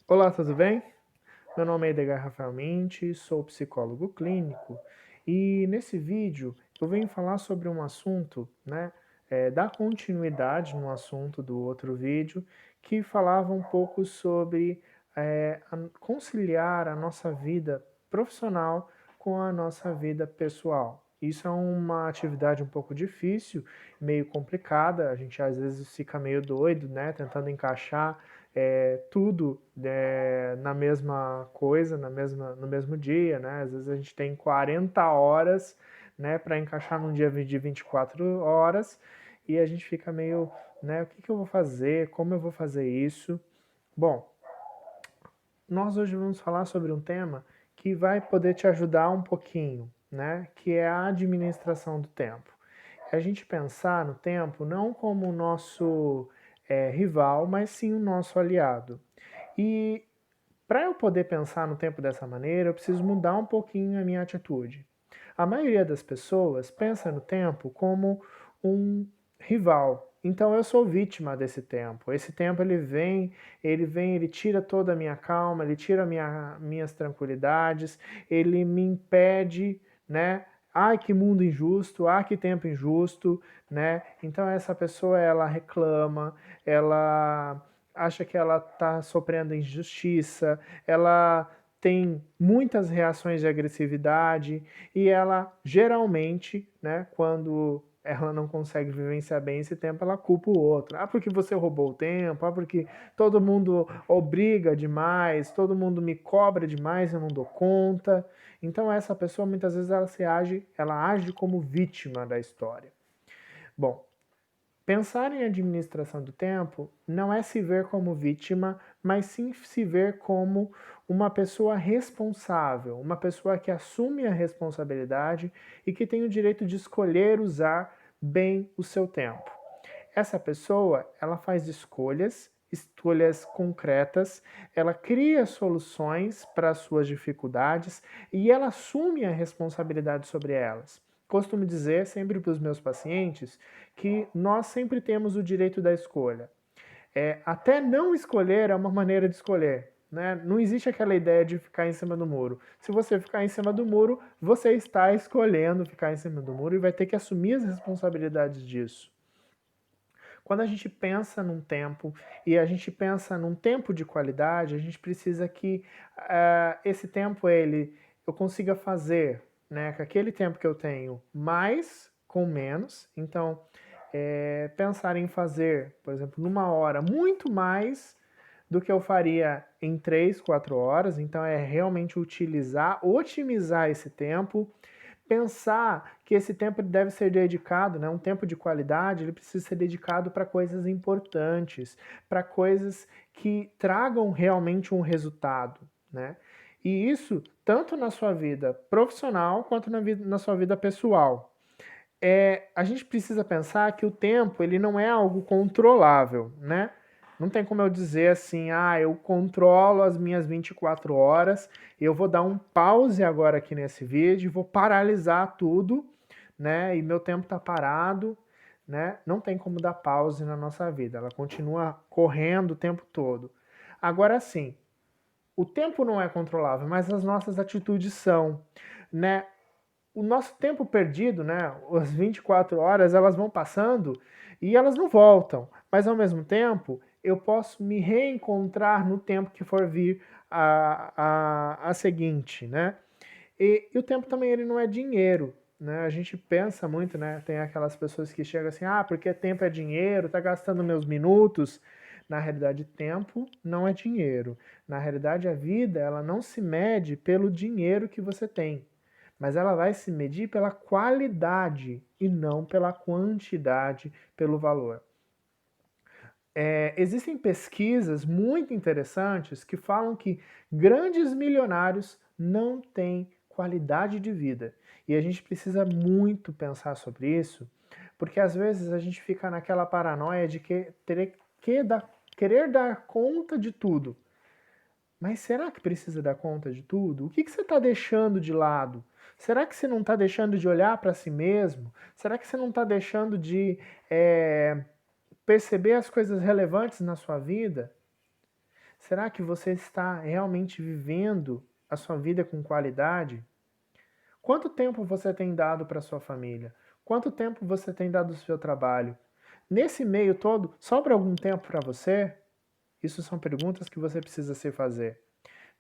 Olá, tudo bem? Meu nome é Edgar Rafael Minti, sou psicólogo clínico e nesse vídeo eu venho falar sobre um assunto, dar continuidade no assunto do outro vídeo que falava um pouco sobre conciliar a nossa vida profissional com a nossa vida pessoal. Isso é uma atividade um pouco difícil, meio complicada, a gente às vezes fica meio doido, né, tentando encaixar tudo na mesma coisa, no mesmo dia, né? Às vezes a gente tem 40 horas, né, para encaixar num dia de 24 horas e a gente fica meio, né, o que que eu vou fazer? Como eu vou fazer isso? Bom, nós hoje vamos falar sobre um tema que vai poder te ajudar um pouquinho, né, que é a administração do tempo. É a gente pensar no tempo não como o nosso rival, mas sim o nosso aliado. E para eu poder pensar no tempo dessa maneira, eu preciso mudar um pouquinho a minha atitude. A maioria das pessoas pensa no tempo como um rival. Então eu sou vítima desse tempo. Esse tempo ele tira toda a minha calma, ele tira minhas tranquilidades, ele me impede, né? Ai, que mundo injusto, ai, que tempo injusto, né? Então essa pessoa ela reclama, ela acha que ela está sofrendo injustiça, ela tem muitas reações de agressividade e ela geralmente, né, quando ela não consegue vivenciar bem esse tempo, ela culpa o outro. Ah, porque você roubou o tempo, ah, porque todo mundo obriga demais, todo mundo me cobra demais, eu não dou conta. Então essa pessoa muitas vezes ela age como vítima da história. Bom, pensar em administração do tempo não é se ver como vítima, mas sim se ver como uma pessoa responsável, uma pessoa que assume a responsabilidade e que tem o direito de escolher usar bem o seu tempo. Essa pessoa, ela faz escolhas concretas, ela cria soluções para as suas dificuldades e ela assume a responsabilidade sobre elas. Costumo dizer sempre para os meus pacientes que nós sempre temos o direito da escolha. Até não escolher é uma maneira de escolher. Né? Não existe aquela ideia de ficar em cima do muro. Se você ficar em cima do muro, você está escolhendo ficar em cima do muro e vai ter que assumir as responsabilidades disso. Quando a gente pensa num tempo e a gente pensa num tempo de qualidade, a gente precisa que esse tempo eu consiga fazer, né, com aquele tempo que eu tenho, mais com menos. Então, pensar em fazer, por exemplo, numa hora, muito mais do que eu faria em 3, 4 horas. Então, é realmente otimizar esse tempo, pensar que esse tempo deve ser dedicado, né, um tempo de qualidade, ele precisa ser dedicado para coisas importantes, para coisas que tragam realmente um resultado, né? E isso tanto na sua vida profissional quanto na sua vida pessoal. A gente precisa pensar que o tempo ele não é algo controlável, né? Não tem como eu dizer assim, eu controlo as minhas 24 horas, eu vou dar um pause agora aqui nesse vídeo, vou paralisar tudo, né? E meu tempo está parado, né? Não tem como dar pause na nossa vida, ela continua correndo o tempo todo. Agora sim, o tempo não é controlável, mas as nossas atitudes são, né? O nosso tempo perdido, né, as 24 horas, elas vão passando e elas não voltam. Mas ao mesmo tempo, eu posso me reencontrar no tempo que for vir a seguinte, né? E o tempo também ele não é dinheiro, né? A gente pensa muito, né? Tem aquelas pessoas que chegam assim, porque tempo é dinheiro, tá gastando meus minutos. Na realidade, tempo não é dinheiro. Na realidade, a vida, ela não se mede pelo dinheiro que você tem, mas ela vai se medir pela qualidade e não pela quantidade, pelo valor. Existem pesquisas muito interessantes que falam que grandes milionários não têm qualidade de vida. E a gente precisa muito pensar sobre isso, porque às vezes a gente fica naquela paranoia de querer dar conta de tudo. Mas será que precisa dar conta de tudo? O que você está deixando de lado? Será que você não está deixando de olhar para si mesmo? Será que você não está deixando de perceber as coisas relevantes na sua vida? Será que você está realmente vivendo a sua vida com qualidade? Quanto tempo você tem dado para sua família? Quanto tempo você tem dado ao seu trabalho? Nesse meio todo, sobra algum tempo para você? Isso são perguntas que você precisa se fazer.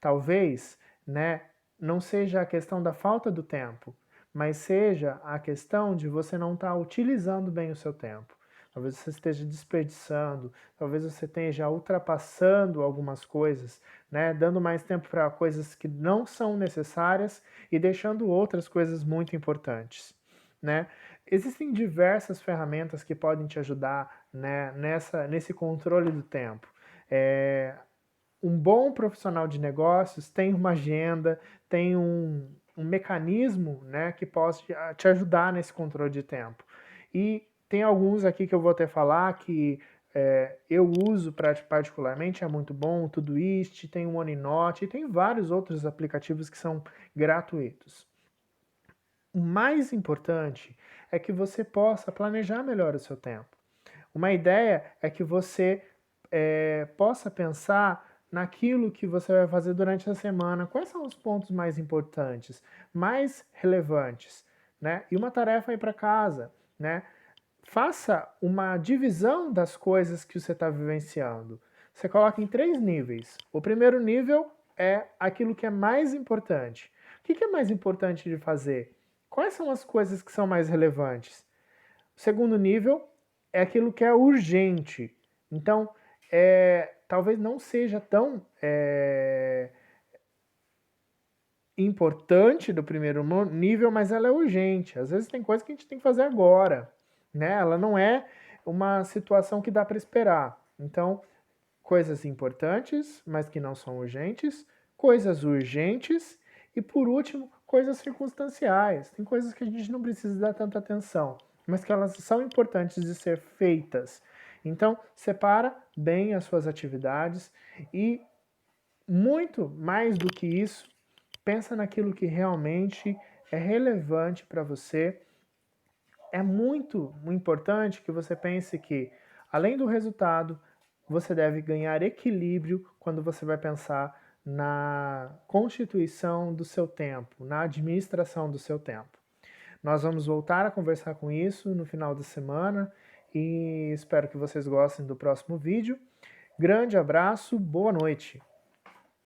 Talvez, né, não seja a questão da falta do tempo, mas seja a questão de você não estar utilizando bem o seu tempo. Talvez você esteja desperdiçando, talvez você esteja ultrapassando algumas coisas, né, dando mais tempo para coisas que não são necessárias e deixando outras coisas muito importantes, né? Existem diversas ferramentas que podem te ajudar, né, nesse controle do tempo. Um bom profissional de negócios tem uma agenda, tem um mecanismo, né, que possa te ajudar nesse controle de tempo. E tem alguns aqui que eu vou até falar que eu uso particularmente, é muito bom, o Todoist, tem o OneNote, e tem vários outros aplicativos que são gratuitos. O mais importante é que você possa planejar melhor o seu tempo. Uma ideia é que você possa pensar naquilo que você vai fazer durante a semana, quais são os pontos mais importantes, mais relevantes, né? E uma tarefa aí para casa, né? Faça uma divisão das coisas que você está vivenciando. Você coloca em 3 níveis. O primeiro nível é aquilo que é mais importante. O que é mais importante de fazer? Quais são as coisas que são mais relevantes? O segundo nível é aquilo que é urgente. Então, talvez não seja tão importante do primeiro nível, mas ela é urgente. Às vezes tem coisa que a gente tem que fazer agora, né? Ela não é uma situação que dá para esperar. Então, coisas importantes, mas que não são urgentes, coisas urgentes e, por último, coisas circunstanciais. Tem coisas que a gente não precisa dar tanta atenção, mas que elas são importantes de ser feitas. Então, separa bem as suas atividades e, muito mais do que isso, pensa naquilo que realmente é relevante para você. É muito importante que você pense que, além do resultado, você deve ganhar equilíbrio quando você vai pensar na constituição do seu tempo, na administração do seu tempo. Nós vamos voltar a conversar com isso no final da semana e espero que vocês gostem do próximo vídeo. Grande abraço, boa noite!